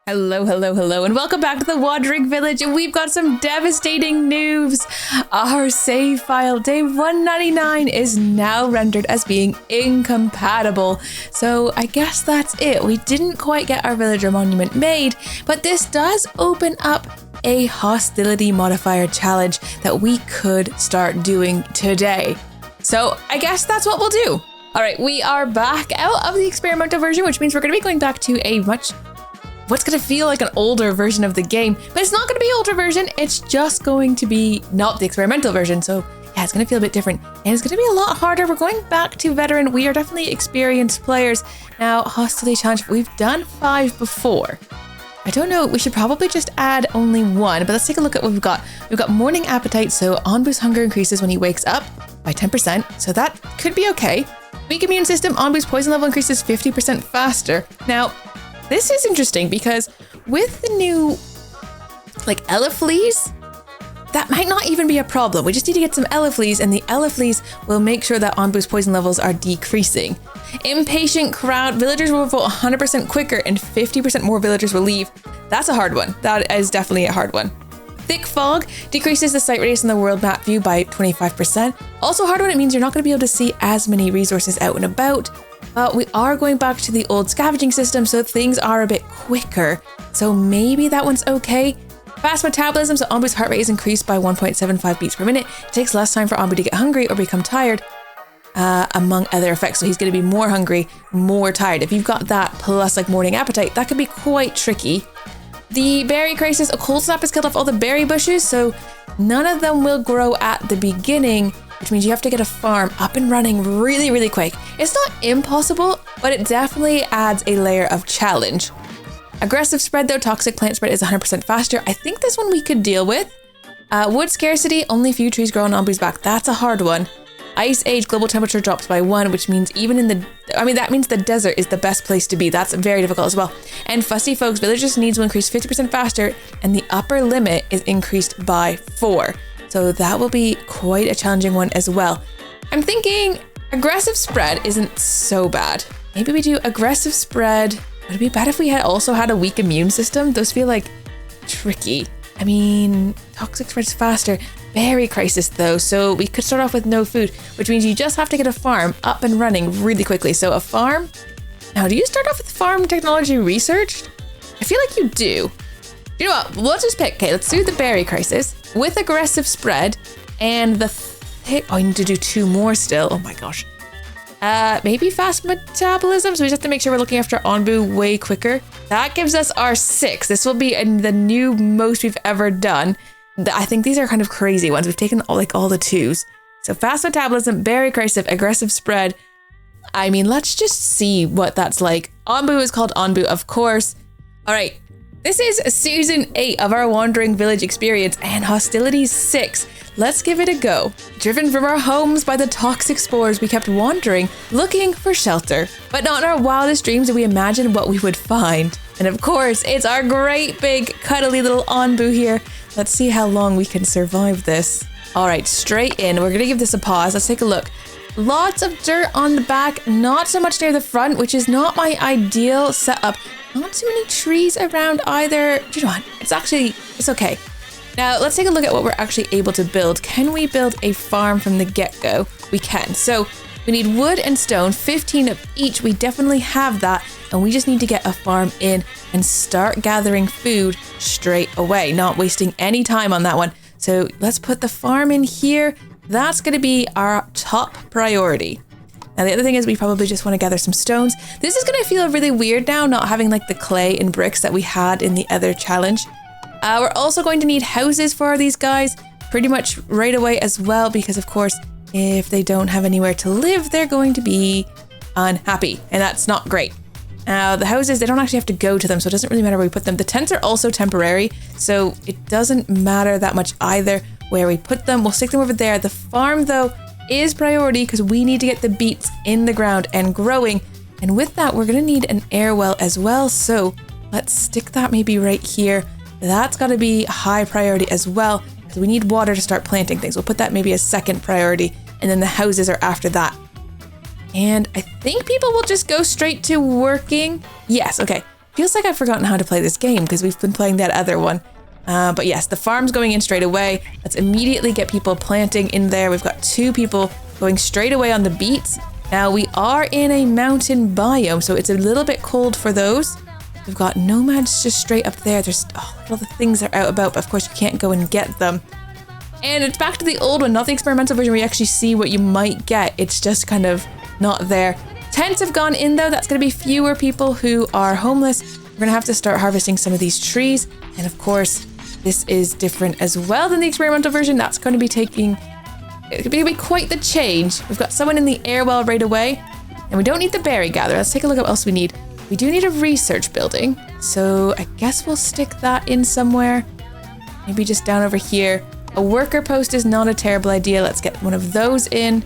Hello, hello, hello, and welcome back to the Wandering Village, and we've got some devastating news. Our save file, day 199, is now rendered as being incompatible. So I guess that's it. We didn't quite get our villager monument made, but this does open up a hostility modifier challenge that we could start doing today. So I guess that's what we'll do. All right, we are back out of the experimental version, which means we're going to be going back to a what's going to feel like an older version of the game, but it's not going to be an older version. It's just going to be not the experimental version. So yeah, it's going to feel a bit different and it's going to be a lot harder. We're going back to veteran. We are definitely experienced players. Now, hostility challenge, we've done 5 before. I don't know, we should probably just add only 1, but let's take a look at what we've got. We've got morning appetite, so Onbu's hunger increases when he wakes up by 10%, so that could be okay. Weak immune system, Onbu's poison level increases 50% faster. Now, this is interesting because with the new, Elefleas, that might not even be a problem. We just need to get some Elefleas, and the Elefleas will make sure that Onbu's poison levels are decreasing. Impatient crowd, villagers will vote 100% quicker and 50% more villagers will leave. That's a hard one. That is definitely a hard one. Thick fog decreases the sight radius in the world map view by 25%. Also hard one, it means you're not going to be able to see as many resources out and about. But we are going back to the old scavenging system, so things are a bit quicker. So maybe that one's okay. Fast metabolism, so Onbu's heart rate is increased by 1.75 beats per minute. It takes less time for Onbu to get hungry or become tired, among other effects. So he's going to be more hungry, more tired. If you've got that plus morning appetite, that could be quite tricky. The berry crisis, a cold snap has killed off all the berry bushes, so none of them will grow at the beginning, which means you have to get a farm up and running really, really quick. It's not impossible, but it definitely adds a layer of challenge. Aggressive spread though, toxic plant spread is 100% faster. I think this one we could deal with. Wood scarcity, only few trees grow on Onbu's back. That's a hard one. Ice age, global temperature drops by 1, which means that means the desert is the best place to be. That's very difficult as well. And fussy folks, villagers' needs will increase 50% faster, and the upper limit is increased by 4. So that will be quite a challenging one as well. I'm thinking aggressive spread isn't so bad. Maybe we do aggressive spread. Would it be bad if we also had a weak immune system? Those feel tricky. I mean, toxic spread's faster. Berry crisis though, so we could start off with no food, which means you just have to get a farm up and running really quickly. So a farm. Now, do you start off with farm technology researched? I feel like you do. You know what? Let's just pick. Okay, let's do the berry crisis with aggressive spread and the I need to do 2 more still. Oh my gosh. Maybe fast metabolism. So we just have to make sure we're looking after Onbu way quicker. That gives us our 6. This will be the new most we've ever done. I think these are kind of crazy ones. We've taken all the 2s. So fast metabolism, berry crisis, aggressive spread. I mean, let's just see what that's like. Onbu is called Onbu, of course. All right. This is season 8 of our Wandering Village experience and hostility 6. Let's give it a go. Driven from our homes by the toxic spores, we kept wandering, looking for shelter. But not in our wildest dreams did we imagine what we would find. And of course, it's our great big cuddly little Onbu here. Let's see how long we can survive this. All right, straight in. We're gonna give this a pause. Let's take a look. Lots of dirt on the back, not so much near the front, which is not my ideal setup. Not too many trees around either. Do you know what? It's okay. Now let's take a look at what we're actually able to build. Can we build a farm from the get-go? We can. So we need wood and stone, 15 of each. We definitely have that. And we just need to get a farm in and start gathering food straight away, not wasting any time on that one. So let's put the farm in here. That's going to be our top priority. Now the other thing is we probably just want to gather some stones. This is going to feel really weird now, not having the clay and bricks that we had in the other challenge. We're also going to need houses for these guys pretty much right away as well, because of course, if they don't have anywhere to live, they're going to be unhappy, and that's not great. Now the houses, they don't actually have to go to them, so it doesn't really matter where we put them. The tents are also temporary, so it doesn't matter that much either where we put them. We'll stick them over there. The farm though is priority because we need to get the beets in the ground and growing. And with that, we're gonna need an air well as well. So let's stick that maybe right here. That's gotta be high priority as well because we need water to start planting things. We'll put that maybe as second priority, and then the houses are after that. And I think people will just go straight to working. Yes, okay. Feels like I've forgotten how to play this game because we've been playing that other one. But yes, the farm's going in straight away. Let's immediately get people planting in there. We've got 2 people going straight away on the beets. Now we are in a mountain biome, so it's a little bit cold for those. We've got nomads just straight up there. There's all the things that are out about, but of course you can't go and get them. And it's back to the old one, not the experimental version where you actually see what you might get. It's just kind of not there. Tents have gone in though. That's going to be fewer people who are homeless. We're going to have to start harvesting some of these trees. And of course, this is different as well than the experimental version. That's going to be it could be quite the change. We've got someone in the air well right away. And we don't need the berry gatherer. Let's take a look at what else we need. We do need a research building. So I guess we'll stick that in somewhere. Maybe just down over here. A worker post is not a terrible idea. Let's get one of those in.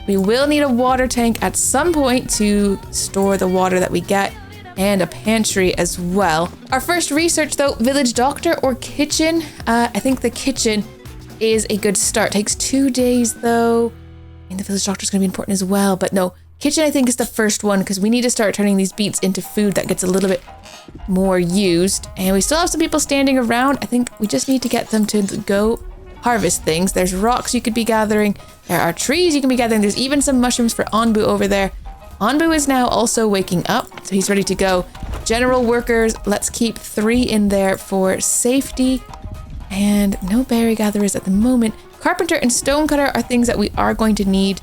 We will need a water tank at some point to store the water that we get, and a pantry as well. Our first research though, village doctor or kitchen. I think the kitchen is a good start. Takes 2 days though. And the village doctor is going to be important as well, but no, kitchen I think is the first one because we need to start turning these beets into food that gets a little bit more used. And we still have some people standing around. I think we just need to get them to go harvest things. There's rocks you could be gathering. There are trees you can be gathering. There's even some mushrooms for Onbu over there. Onbu is now also waking up, so he's ready to go. General workers, let's keep 3 in there for safety. And no berry gatherers at the moment. Carpenter and stonecutter are things that we are going to need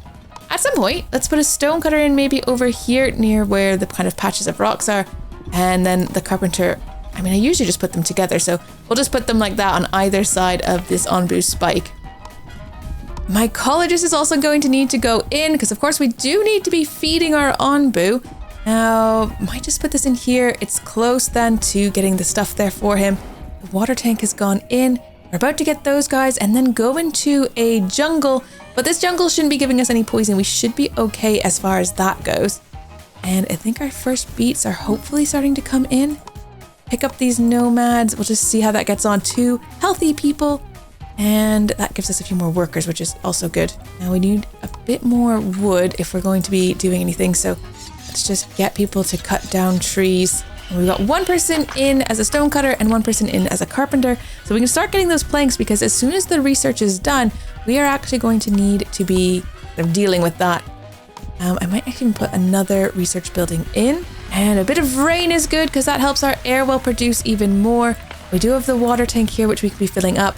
at some point. Let's put a stonecutter in maybe over here near where the kind of patches of rocks are. And then the carpenter, I mean, I usually just put them together, so we'll just put them like that on either side of this Onbu spike. Mycologist is also going to need to go in because of course we do need to be feeding our Onbu. Now, might just put this in here. It's close then to getting the stuff there for him. The water tank has gone in. We're about to get those guys and then go into a jungle, but this jungle shouldn't be giving us any poison. We should be okay as far as that goes. And I think our first beets are hopefully starting to come in. Pick up these nomads. We'll just see how that gets on. 2 healthy people. And that gives us a few more workers, which is also good. Now we need a bit more wood if we're going to be doing anything. So let's just get people to cut down trees. And we've got 1 person in as a stonecutter and 1 person in as a carpenter. So we can start getting those planks because as soon as the research is done, we are actually going to need to be dealing with that. I might actually put another research building in. And a bit of rain is good because that helps our air well produce even more. We do have the water tank here, which we could be filling up.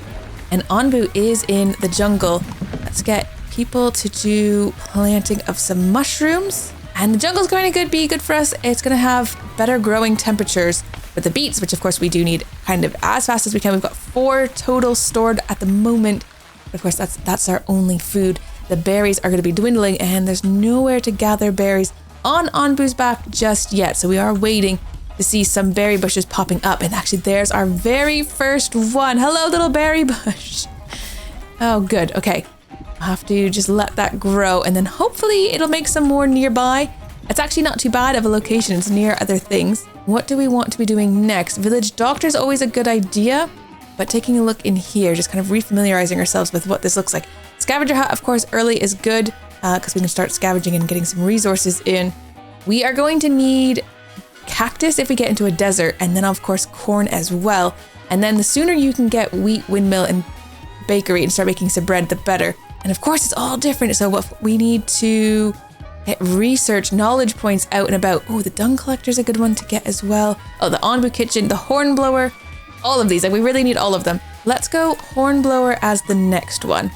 And Onbu is in the jungle. Let's get people to do planting of some mushrooms. And the jungle's going to be good for us. It's going to have better growing temperatures with the beets, which of course we do need kind of as fast as we can. We've got 4 total stored at the moment. But of course, that's our only food. The berries are going to be dwindling and there's nowhere to gather berries on Onbu's back just yet. So we are waiting to see some berry bushes popping up. And actually there's our very first one. Hello, little berry bush. Oh, good. Okay. I'll have to just let that grow and then hopefully it'll make some more nearby. It's actually not too bad of a location. It's near other things. What do we want to be doing next? Village doctor is always a good idea, but taking a look in here, just kind of refamiliarizing ourselves with what this looks like. Scavenger hut, of course, early is good because we can start scavenging and getting some resources in. We are going to need cactus if we get into a desert, and then of course corn as well. And then the sooner you can get wheat, windmill, and bakery and start making some bread, the better. And of course it's all different, so what we need to get research knowledge points out and about. Oh, the dung collector is a good one to get as well. Oh, the Onbu kitchen, the hornblower, all of these, like we really need all of them. Let's go hornblower as the next one,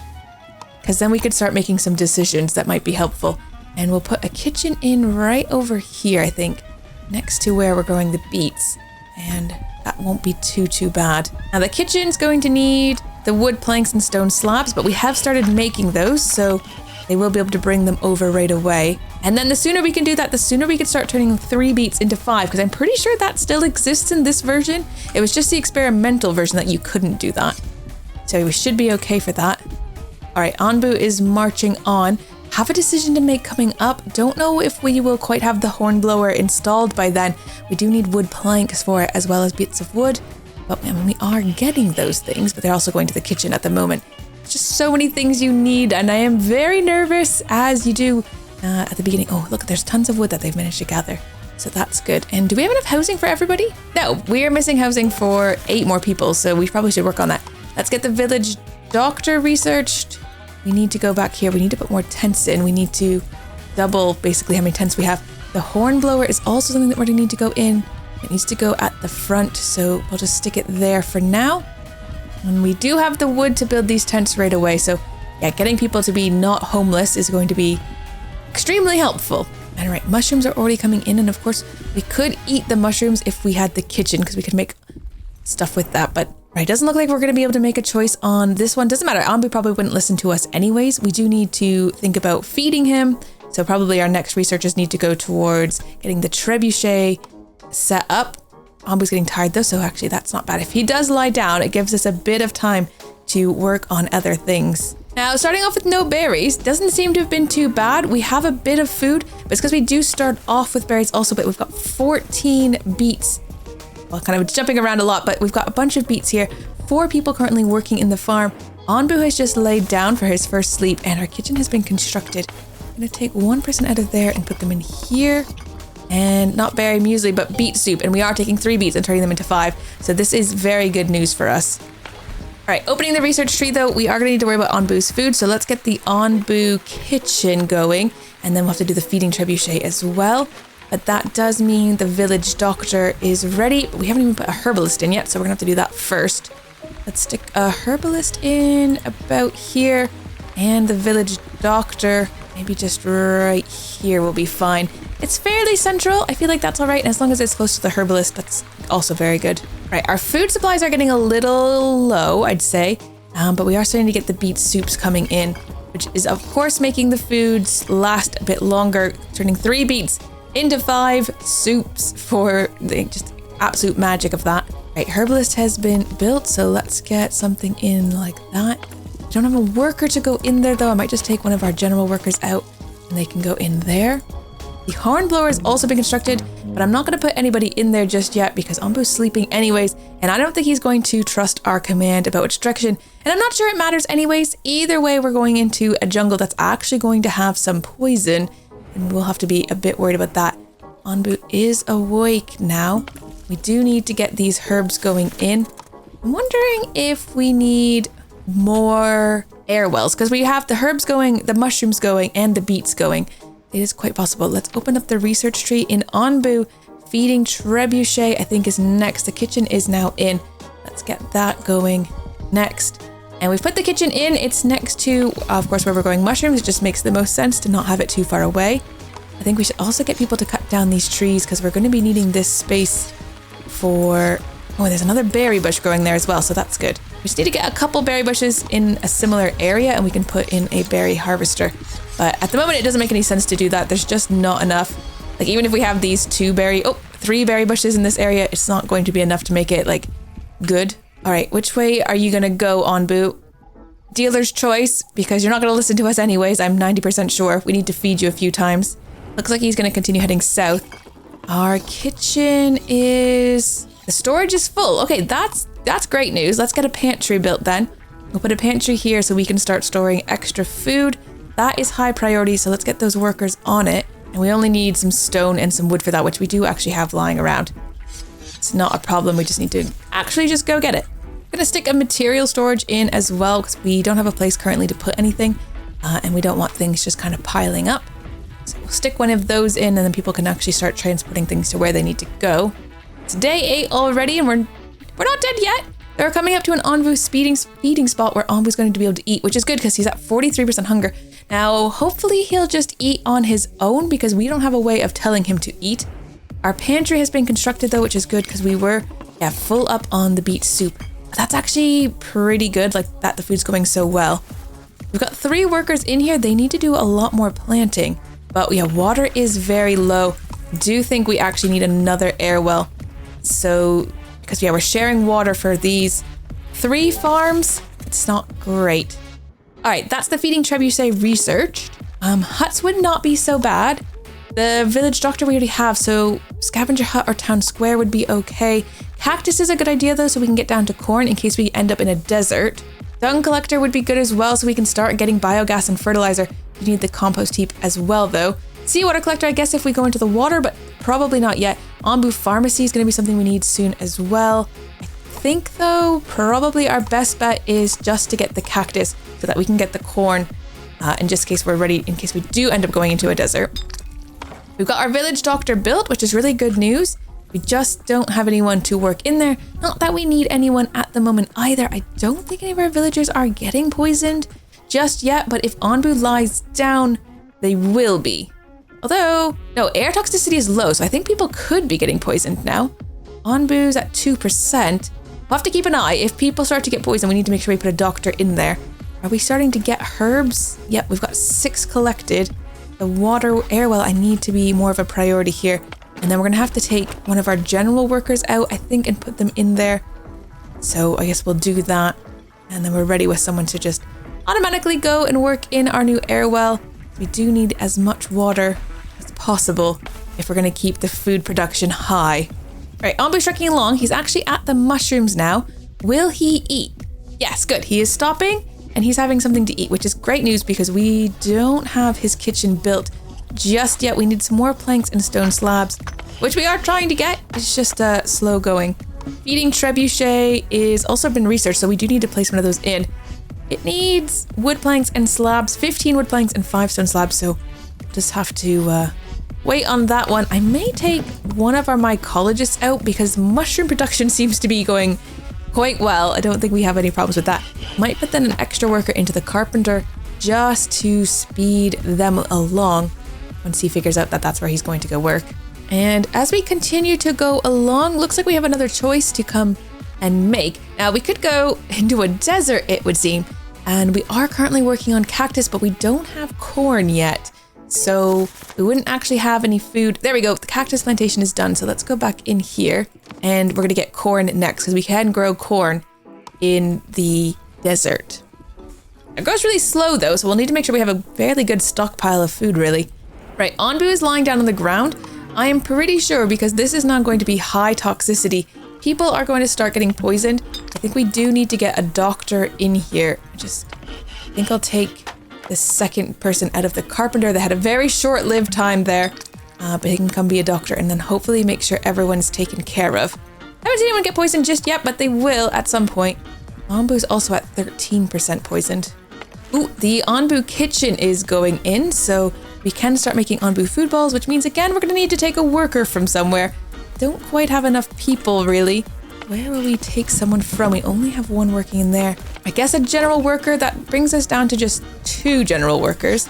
because then we could start making some decisions that might be helpful. And we'll put a kitchen in right over here, I think, next to where we're growing the beets, and that won't be too bad. Now the kitchen's going to need the wood planks and stone slabs, but we have started making those, so they will be able to bring them over right away. And then the sooner we can do that, the sooner we can start turning 3 beets into 5, because I'm pretty sure that still exists in this version. It was just the experimental version that you couldn't do that. So we should be okay for that. All right, Onbu is marching on. Have a decision to make coming up. Don't know if we will quite have the hornblower installed by then. We do need wood planks for it as well as bits of wood. But I mean, we are getting those things, but they're also going to the kitchen at the moment. Just so many things you need, and I am very nervous as you do at the beginning. Oh, look, there's tons of wood that they've managed to gather. So that's good. And do we have enough housing for everybody? No, we are missing housing for 8 more people. So we probably should work on that. Let's get the village doctor researched. We need to go back here. We need to put more tents in. We need to double basically how many tents we have. The horn blower is also something that we're going to need to go in. It needs to go at the front. So we'll just stick it there for now. And we do have the wood to build these tents right away. So yeah, getting people to be not homeless is going to be extremely helpful. And right, mushrooms are already coming in. And of course, we could eat the mushrooms if we had the kitchen because we could make stuff with that. But right, doesn't look like we're going to be able to make a choice on this one. Doesn't matter. Onbu probably wouldn't listen to us anyways. We do need to think about feeding him. So probably our next researchers need to go towards getting the trebuchet set up. Onbu's getting tired though, so actually that's not bad. If he does lie down, it gives us a bit of time to work on other things. Now, starting off with no berries doesn't seem to have been too bad. We have a bit of food, but it's because we do start off with berries also, but we've got 14 beets. Well, kind of jumping around a lot, but we've got a bunch of beets here. 4 people currently working in the farm. Onbu has just laid down for his first sleep, and our kitchen has been constructed. I'm going to take one person out of there and put them in here. And not berry muesli, but beet soup. And we are taking 3 beets and turning them into 5. So this is very good news for us. All right, opening the research tree though, we are going to need to worry about Onbu's food. So let's get the Onbu kitchen going. And then we'll have to do the feeding trebuchet as well. But that does mean the village doctor is ready. But we haven't even put a herbalist in yet. So we're going to have to do that first. Let's stick a herbalist in about here. And the village doctor, maybe just right here will be fine. It's fairly central. I feel like that's all right. And as long as it's close to the herbalist, that's also very good. Right, our food supplies are getting a little low, I'd say. But we are starting to get the beet soups coming in, which is of course making the foods last a bit longer, turning 3 beets into 5 soups for the just absolute magic of that. Right, herbalist has been built, so let's get something in like that. I don't have a worker to go in there though. I might just take one of our general workers out and they can go in there. The horn blower has also been constructed, but I'm not going to put anybody in there just yet because Onbu's sleeping anyways, and I don't think he's going to trust our command about which direction, and I'm not sure it matters anyways. Either way, we're going into a jungle that's actually going to have some poison, and we'll have to be a bit worried about that. Onbu is awake now. We do need to get these herbs going in. I'm wondering if we need more air wells, because we have the herbs going, the mushrooms going, and the beets going. It is quite possible. Let's open up the research tree in Onbu. Feeding trebuchet, I think, is next. The kitchen is now in. Let's get that going next. And we've put the kitchen in. It's next to, of course, where we're growing mushrooms. It just makes the most sense to not have it too far away. I think we should also get people to cut down these trees because we're going to be needing this space for... Oh, there's another berry bush growing there as well, so that's good. We just need to get a couple berry bushes in a similar area and we can put in a berry harvester. But at the moment, it doesn't make any sense to do that. There's just not enough. Like, even if we have these 3 berry bushes in this area, it's not going to be enough to make it, like, good. All right, which way are you going to go, Onbu? Dealer's choice, because you're not going to listen to us anyways. I'm 90% sure. We need to feed you a few times. Looks like he's going to continue heading south. Our kitchen is... The storage is full. Okay, that's great news. Let's get a pantry built then. We'll put a pantry here so we can start storing extra food. That is high priority, so let's get those workers on it. And we only need some stone and some wood for that, which we do actually have lying around. It's not a problem, we just need to actually just go get it. I'm gonna stick a material storage in as well, because we don't have a place currently to put anything, and we don't want things just kind of piling up. So we'll stick one of those in, and then people can actually start transporting things to where they need to go. It's day 8 already, and we're not dead yet. They're coming up to an Onbu feeding spot where Onbu's going to be able to eat, which is good because he's at 43% hunger. Now, hopefully he'll just eat on his own because we don't have a way of telling him to eat. Our pantry has been constructed though, which is good because we were full up on the beet soup. But that's actually pretty good, like that the food's going so well. We've got 3 workers in here. They need to do a lot more planting. But yeah, water is very low. I do think we actually need another air well. So... because we're sharing water for these 3 farms. It's not great. All right, that's the feeding trebuchet researched. Huts would not be so bad. The village doctor we already have, so scavenger hut or town square would be okay. Cactus is a good idea though, so we can get down to corn in case we end up in a desert. Dung collector would be good as well, so we can start getting biogas and fertilizer. We need the compost heap as well though. Seawater collector, I guess, if we go into the water, but probably not yet. Onbu Pharmacy is going to be something we need soon as well. I think though, probably our best bet is just to get the cactus so that we can get the corn in just case we're ready, in case we do end up going into a desert. We've got our village doctor built, which is really good news. We just don't have anyone to work in there. Not that we need anyone at the moment either. I don't think any of our villagers are getting poisoned just yet, but if Onbu lies down, they will be. Although, no, air toxicity is low, so I think people could be getting poisoned now. Onbu's at 2%. We'll have to keep an eye. If people start to get poisoned, we need to make sure we put a doctor in there. Are we starting to get herbs? Yep, we've got 6 collected. The water air well, I need to be more of a priority here. And then we're gonna have to take one of our general workers out, I think, and put them in there. So I guess we'll do that. And then we're ready with someone to just automatically go and work in our new air well. We do need as much water as possible if we're gonna keep the food production high. Right, Onbu's trekking along. He's actually at the mushrooms now. Will he eat? Yes, good. He is stopping and he's having something to eat, which is great news because we don't have his kitchen built just yet. We need some more planks and stone slabs, which we are trying to get. It's just slow going. Feeding trebuchet is also been researched, so we do need to place one of those in. It needs wood planks and slabs, 15 wood planks and 5 stone slabs, so just have to wait on that one. I may take one of our mycologists out because mushroom production seems to be going quite well. I don't think we have any problems with that. Might put then an extra worker into the carpenter just to speed them along once he figures out that that's where he's going to go work. And as we continue to go along, looks like we have another choice to come and make. Now we could go into a desert, it would seem, and we are currently working on cactus, but we don't have corn yet. So we wouldn't actually have any food. There we go, the cactus plantation is done. So let's go back in here and we're gonna get corn next because we can grow corn in the desert. It grows really slow though, so we'll need to make sure we have a fairly good stockpile of food really. Right, Onbu is lying down on the ground. I am pretty sure because this is not going to be high toxicity, people are going to start getting poisoned. I think we do need to get a doctor in here. I think I'll take the second person out of the carpenter that had a very short-lived time there, but he can come be a doctor and then hopefully make sure everyone's taken care of. I haven't seen anyone get poisoned just yet, but they will at some point. Onbu's also at 13% poisoned. Ooh, the Onbu kitchen is going in, so we can start making Onbu food balls, which means again, we're gonna need to take a worker from somewhere. Don't quite have enough people really. Where will we take someone from? We only have one working in there. I guess a general worker, that brings us down to just 2 general workers,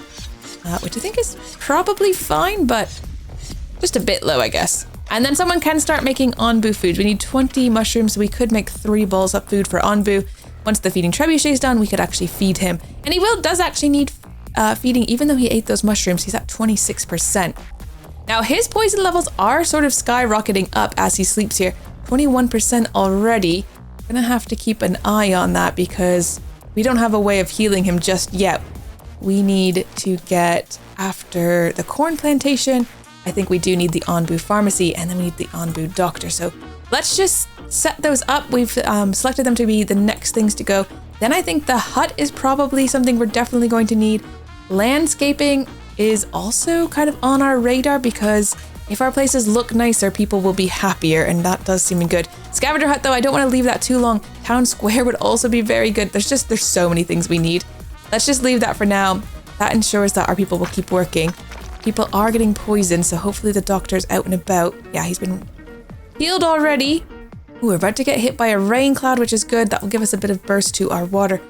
which I think is probably fine, but just a bit low, I guess. And then someone can start making Onbu foods. We need 20 mushrooms, so we could make 3 balls of food for Onbu. Once the feeding trebuchet is done, we could actually feed him. And he does actually need feeding, even though he ate those mushrooms. He's at 26%. Now his poison levels are sort of skyrocketing up as he sleeps here. 21% already. Gonna have to keep an eye on that because we don't have a way of healing him just yet. We need to get after the corn plantation. I think we do need the Onbu pharmacy and then we need the Onbu doctor. So let's just set those up. We've selected them to be the next things to go. Then I think the hut is probably something we're definitely going to need. Landscaping is also kind of on our radar because if our places look nicer, people will be happier, and that does seem good. Scavenger hut though, I don't want to leave that too long. Town square would also be very good. There's so many things we need. Let's just leave that for now. That ensures that our people will keep working. People are getting poisoned, so hopefully the doctor's out and about. Yeah, he's been healed already. Ooh, we're about to get hit by a rain cloud, which is good. That will give us a bit of burst to our water,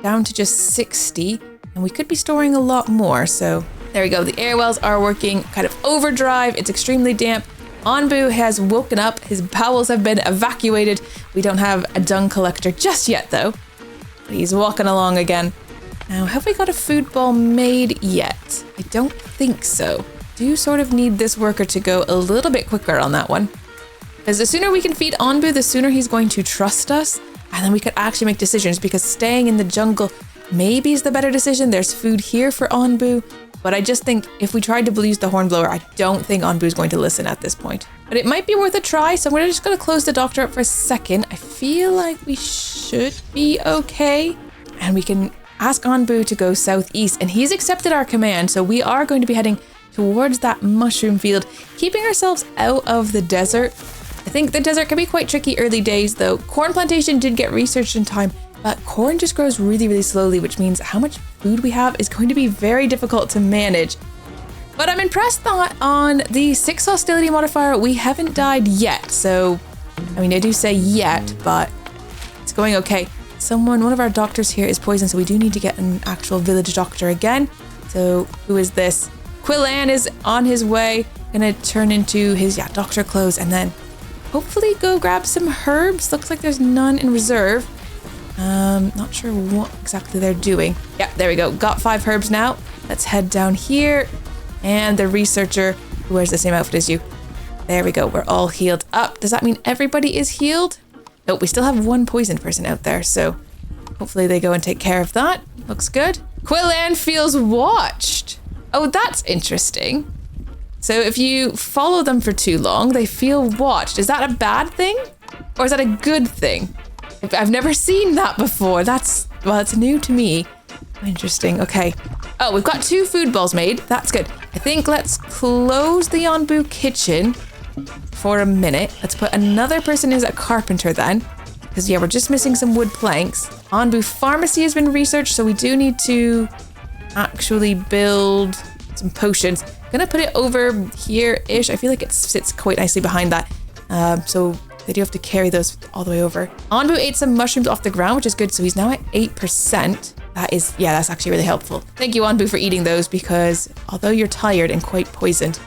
down to just 60, and we could be storing a lot more, so there we go. The air wells are working kind of overdrive. It's extremely damp. Onbu has woken up. His bowels have been evacuated. We don't have a dung collector just yet though. But he's walking along again. Now, have we got a food ball made yet? I don't think so. Do sort of need this worker to go a little bit quicker on that one. Because the sooner we can feed Onbu, the sooner he's going to trust us. And then we could actually make decisions because staying in the jungle maybe is the better decision. There's food here for Onbu. But I just think if we tried to use the hornblower, I don't think Onbu's going to listen at this point. But it might be worth a try, so we're just going to close the doctor up for a second. I feel like we should be okay. And we can ask Onbu to go southeast, and he's accepted our command, so we are going to be heading towards that mushroom field, keeping ourselves out of the desert. I think the desert can be quite tricky early days though. Corn plantation did get researched in time, but corn just grows really, really slowly, which means how much food we have is going to be very difficult to manage. But I'm impressed that on the 6 hostility modifier, we haven't died yet. So, I mean, I do say yet, but it's going okay. One of our doctors here is poisoned, so we do need to get an actual village doctor again. So who is this? Quillan is on his way, gonna turn into his doctor clothes and then hopefully go grab some herbs. Looks like there's none in reserve. Not sure what exactly they're doing. Yeah, there we go. Got 5 herbs now. Let's head down here. And the researcher who wears the same outfit as you. There we go. We're all healed up. Does that mean everybody is healed? Nope, we still have one poisoned person out there, so hopefully they go and take care of that. Looks good. Quillan feels watched. Oh, that's interesting. So if you follow them for too long, they feel watched. Is that a bad thing? Or is that a good thing? I've never seen that before. Well, it's new to me. Interesting, okay. Oh, we've got 2 food balls made. That's good. I think let's close the Onbu kitchen for a minute. Let's put another person as a carpenter then. Because yeah, we're just missing some wood planks. Onbu pharmacy has been researched, so we do need to actually build some potions. Gonna put it over here-ish. I feel like it sits quite nicely behind that. So they do have to carry those all the way over. Onbu ate some mushrooms off the ground, which is good. So he's now at 8%. That's actually really helpful. Thank you, Onbu, for eating those because although you're tired and quite poisoned,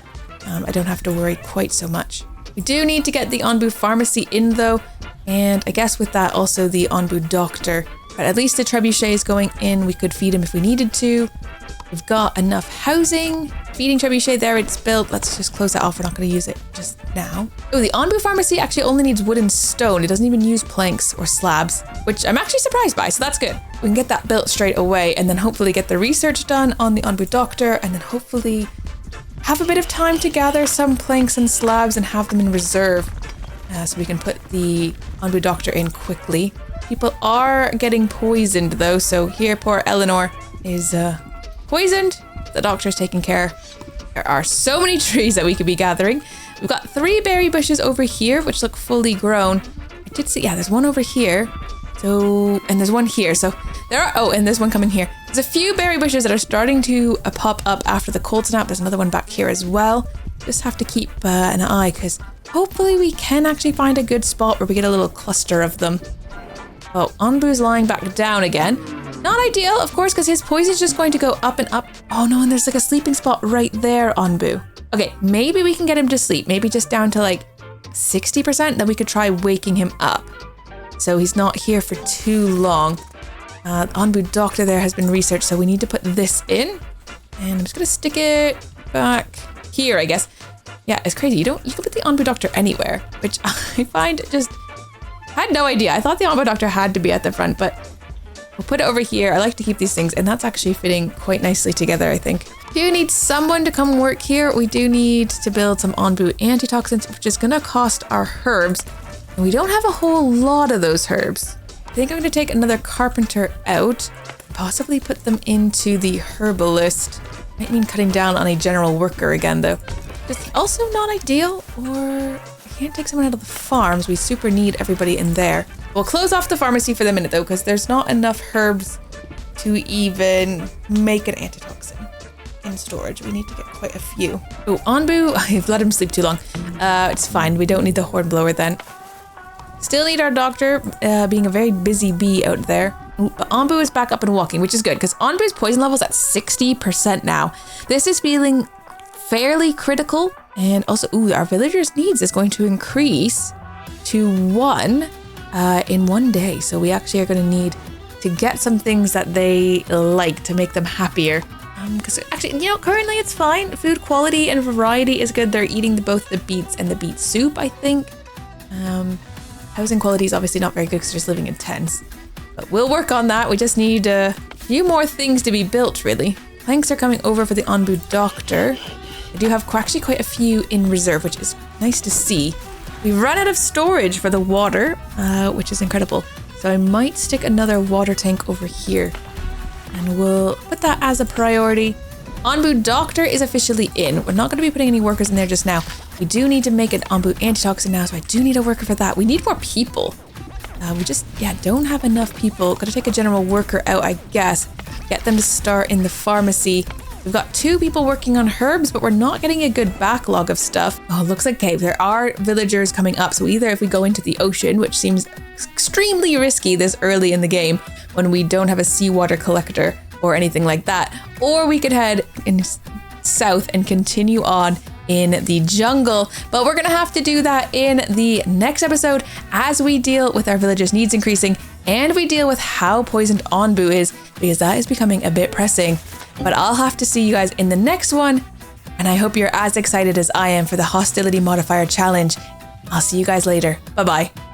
I don't have to worry quite so much. We do need to get the Onbu pharmacy in though. And I guess with that also the Onbu doctor. But at least the trebuchet is going in. We could feed him if we needed to. We've got enough housing. Feeding trebuchet there, it's built. Let's just close that off. We're not going to use it just now. Oh, the Onbu pharmacy actually only needs wood and stone. It doesn't even use planks or slabs, which I'm actually surprised by. So that's good. We can get that built straight away and then hopefully get the research done on the Onbu doctor and then hopefully have a bit of time to gather some planks and slabs and have them in reserve so we can put the Onbu doctor in quickly. People are getting poisoned though. So here, poor Eleanor is poisoned. The doctor's taking care. There are so many trees that we could be gathering. We've got 3 berry bushes over here, which look fully grown. I did see, there's one over here. So, and there's one here. So there are, and there's one coming here. There's a few berry bushes that are starting to pop up after the cold snap. There's another one back here as well. Just have to keep an eye because hopefully we can actually find a good spot where we get a little cluster of them. Oh, Onbu's lying back down again. Not ideal, of course, because his poison's just going to go up and up. Oh no, and there's like a sleeping spot right there, Onbu. Okay, maybe we can get him to sleep. Maybe just down to like 60%. Then we could try waking him up. So he's not here for too long. Onbu doctor there has been researched, so we need to put this in. And I'm just gonna stick it back here, I guess. Yeah, it's crazy. You can put the Onbu doctor anywhere, which I find just, I had no idea. I thought the Onbu doctor had to be at the front, but we'll put it over here. I like to keep these things, and that's actually fitting quite nicely together, I think. We do need someone to come work here. We do need to build some Onbu antitoxins, which is gonna cost our herbs. And we don't have a whole lot of those herbs. I think I'm gonna take another carpenter out, possibly put them into the herbalist. Might mean cutting down on a general worker again though. Just also not ideal, or I can't take someone out of the farms. We super need everybody in there. We'll close off the pharmacy for the minute though, because there's not enough herbs to even make an antitoxin in storage. We need to get quite a few. Oh, Onbu, I've let him sleep too long. It's fine, we don't need the hornblower then. Still need our doctor, being a very busy bee out there. Ooh, but Onbu is back up and walking, which is good, because Onbu's poison level's at 60% now. This is feeling fairly critical, and also, our villagers' needs is going to increase to 1 in 1 day. So we actually are going to need to get some things that they like to make them happier. Because actually, currently it's fine. Food quality and variety is good. They're eating both the beets and the beet soup, I think. Housing quality is obviously not very good because they're just living in tents. But we'll work on that. We just need a few more things to be built, really. Planks are coming over for the Onbu doctor. I do have actually quite a few in reserve, which is nice to see. We've run out of storage for the water, which is incredible. So I might stick another water tank over here. And we'll put that as a priority. Onbu Doctor is officially in. We're not going to be putting any workers in there just now. We do need to make an Onbu antitoxin now, so I do need a worker for that. We need more people. We just, don't have enough people. Gotta take a general worker out, I guess. Get them to start in the pharmacy. We've got 2 people working on herbs, but we're not getting a good backlog of stuff. Oh, looks like, okay, there are villagers coming up. So either if we go into the ocean, which seems extremely risky this early in the game when we don't have a seawater collector or anything like that, or we could head in south and continue on in the jungle. But we're gonna have to do that in the next episode as we deal with our villagers' needs increasing and we deal with how poisoned Onbu is, because that is becoming a bit pressing. But I'll have to see you guys in the next one, and I hope you're as excited as I am for the Hostility Modifier Challenge. I'll see you guys later. Bye-bye.